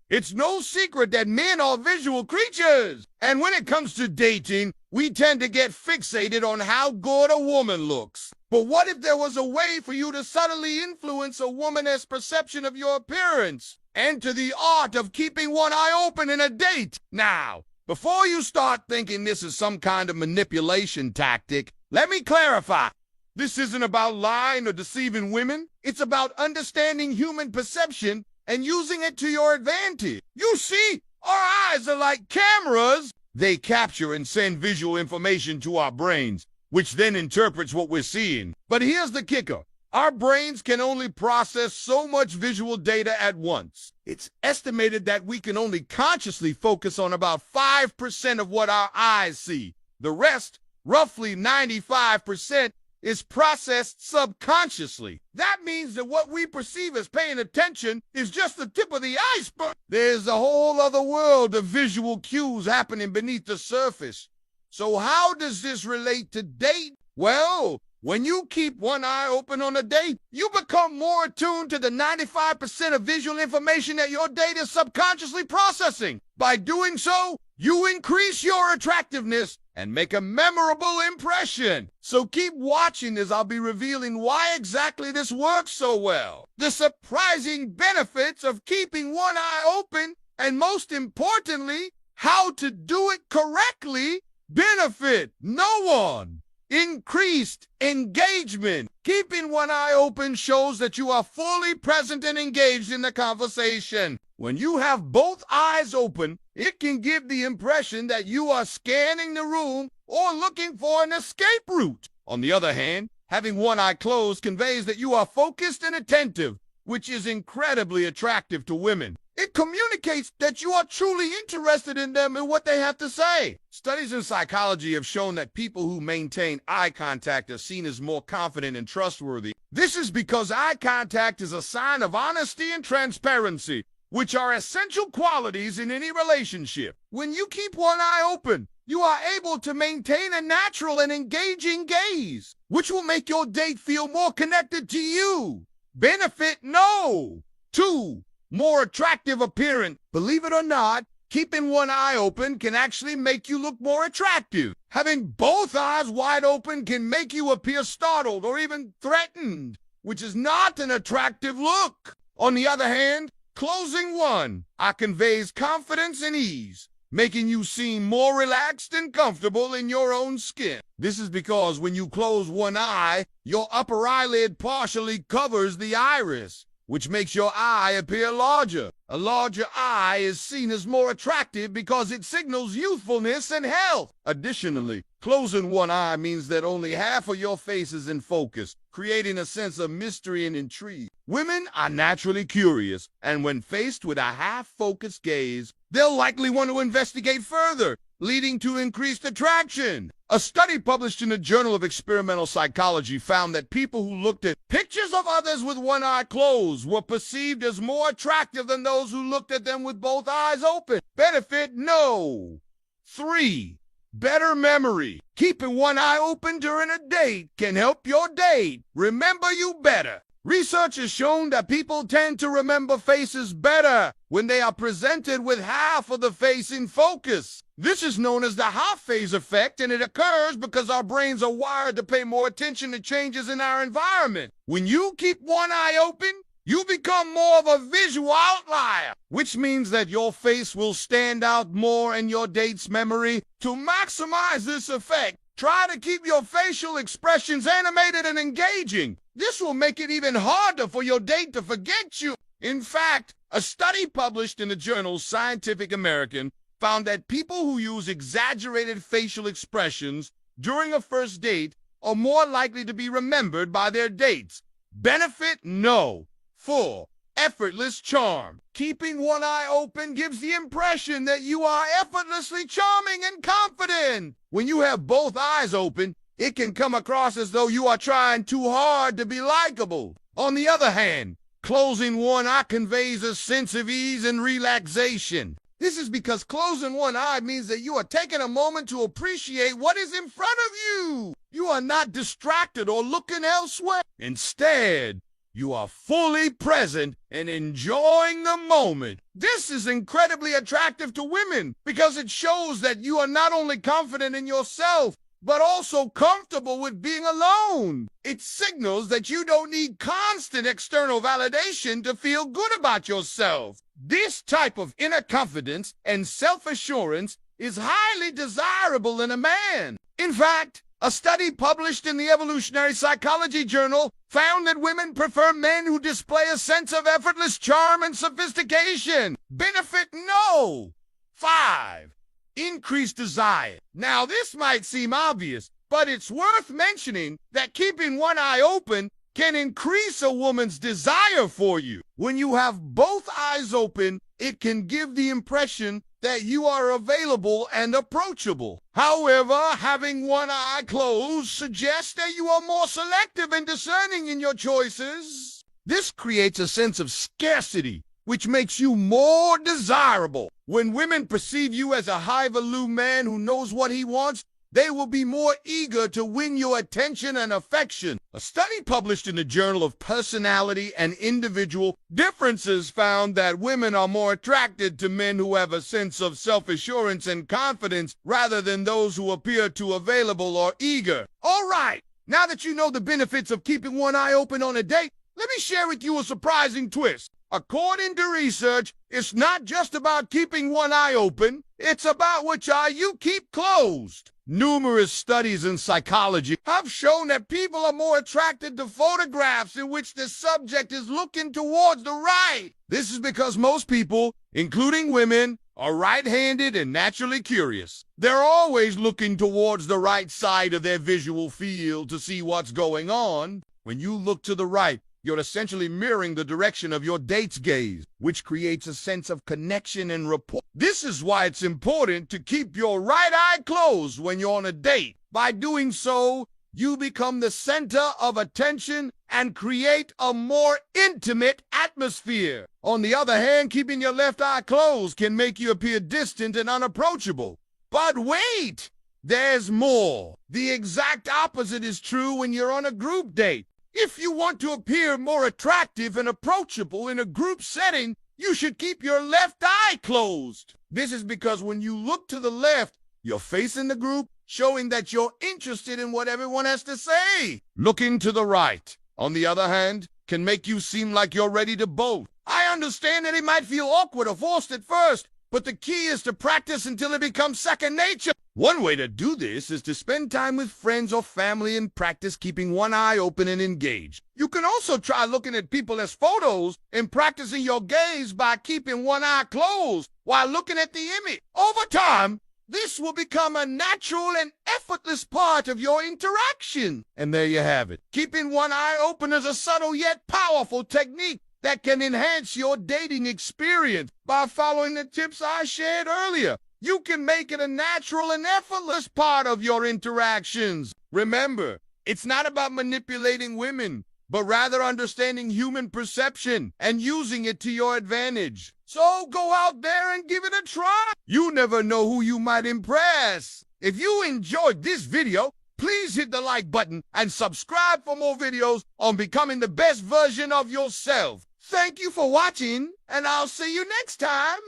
It's no secret that men are visual creatures. And when it comes to dating, we tend to get fixated on how good a woman looks. But what if there was a way for you to subtly influence a woman's perception of your appearance? Enter the art of keeping one eye open in a date. Now, before you start thinking this is some kind of manipulation tactic, let me clarify. This isn't about lying or deceiving women. It's about understanding human perception and using it to your advantage. You see, our eyes are like cameras. They capture and send visual information to our brains, which then interprets what we're seeing. But here's the kicker. Our brains can only process so much visual data at once. It's estimated that we can only consciously focus on about 5% of what our eyes see. The rest, roughly 95%, is processed subconsciously. That means that what we perceive as paying attention is just the tip of the iceberg. There's a whole other world of visual cues happening beneath the surface. So how does this relate to date? Well, when you keep one eye open on a date, you become more attuned to the 95% of visual information that your date is subconsciously processing. By doing so, you increase your attractiveness and make a memorable impression. So keep watching as I'll be revealing why exactly this works so well, the surprising benefits of keeping one eye open, and most importantly, how to do it correctly. Benefit no one. Increased engagement. Keeping one eye open shows that you are fully present and engaged in the conversation. When you have both eyes open, it can give the impression that you are scanning the room or looking for an escape route. On the other hand, having one eye closed conveys that you are focused and attentive, which is incredibly attractive to women. It communicates that you are truly interested in them and what they have to say. Studies in psychology have shown that people who maintain eye contact are seen as more confident and trustworthy. This is because eye contact is a sign of honesty and transparency, which are essential qualities in any relationship. When you keep one eye open, you are able to maintain a natural and engaging gaze, which will make your date feel more connected to you. Benefit no. 2. More attractive appearance. Believe it or not, keeping one eye open can actually make you look more attractive. Having both eyes wide open can make you appear startled or even threatened, which is not an attractive look. On the other hand, closing one eye conveys confidence and ease, making you seem more relaxed and comfortable in your own skin. This is because when you close one eye, your upper eyelid partially covers the iris, which makes your eye appear larger. A larger eye is seen as more attractive because it signals youthfulness and health. Additionally, closing one eye means that only half of your face is in focus, creating a sense of mystery and intrigue. Women are naturally curious, and when faced with a half-focused gaze, they'll likely want to investigate further, leading to increased attraction. A study published in the Journal of Experimental Psychology found that people who looked at pictures of others with one eye closed were perceived as more attractive than those who looked at them with both eyes open. Benefit no. 3. Better memory. Keeping one eye open during a date can help your date remember you better. Research has shown that people tend to remember faces better when they are presented with half of the face in focus. This is known as the half phase effect, and it occurs because our brains are wired to pay more attention to changes in our environment. When you keep one eye open, you become more of a visual outlier, which means that your face will stand out more in your date's memory. To maximize this effect, try to keep your facial expressions animated and engaging. This will make it even harder for your date to forget you. In fact, a study published in the journal Scientific American found that people who use exaggerated facial expressions during a first date are more likely to be remembered by their dates. Benefit no. 4. Effortless charm. Keeping one eye open gives the impression that you are effortlessly charming and confident. When you have both eyes open, it can come across as though you are trying too hard to be likable. On the other hand, closing one eye conveys a sense of ease and relaxation. This is because closing one eye means that you are taking a moment to appreciate what is in front of you. You are not distracted or looking elsewhere. Instead, you are fully present and enjoying the moment. This is incredibly attractive to women because it shows that you are not only confident in yourself, but also comfortable with being alone. It signals that you don't need constant external validation to feel good about yourself. This type of inner confidence and self-assurance is highly desirable in a man. In fact, a study published in the Evolutionary Psychology Journal found that women prefer men who display a sense of effortless charm and sophistication. Benefit? No. 5. Increased desire. Now, this might seem obvious, but it's worth mentioning that keeping one eye open can increase a woman's desire for you. When you have both eyes open, it can give the impression that you are available and approachable. However, having one eye closed suggests that you are more selective and discerning in your choices. This creates a sense of scarcity, which makes you more desirable. When women perceive you as a high-value man who knows what he wants, they will be more eager to win your attention and affection. A study published in the Journal of Personality and Individual Differences found that women are more attracted to men who have a sense of self-assurance and confidence rather than those who appear too available or eager. All right, now that you know the benefits of keeping one eye open on a date, let me share with you a surprising twist. According to research, it's not just about keeping one eye open, it's about which eye you keep closed. Numerous studies in psychology have shown that people are more attracted to photographs in which the subject is looking towards the right. This is because most people, including women, are right-handed and naturally curious. They're always looking towards the right side of their visual field to see what's going on. When you look to the right, you're essentially mirroring the direction of your date's gaze, which creates a sense of connection and rapport. This is why it's important to keep your right eye closed when you're on a date. By doing so, you become the center of attention and create a more intimate atmosphere. On the other hand, keeping your left eye closed can make you appear distant and unapproachable. But wait, there's more. The exact opposite is true when you're on a group date. If you want to appear more attractive and approachable in a group setting, you should keep your left eye closed. This is because when you look to the left, you're facing the group, showing that you're interested in what everyone has to say. Looking to the right, on the other hand, can make you seem like you're ready to bolt. I understand that it might feel awkward or forced at first, but the key is to practice until it becomes second nature. One way to do this is to spend time with friends or family and practice keeping one eye open and engaged. You can also try looking at people as photos and practicing your gaze by keeping one eye closed while looking at the image. Over time, this will become a natural and effortless part of your interaction. And there you have it. Keeping one eye open is a subtle yet powerful technique that can enhance your dating experience. By following the tips I shared earlier, you can make it a natural and effortless part of your interactions. Remember, it's not about manipulating women, but rather understanding human perception and using it to your advantage. So go out there and give it a try. You never know who you might impress. If you enjoyed this video, please hit the like button and subscribe for more videos on becoming the best version of yourself. Thank you for watching, and I'll see you next time.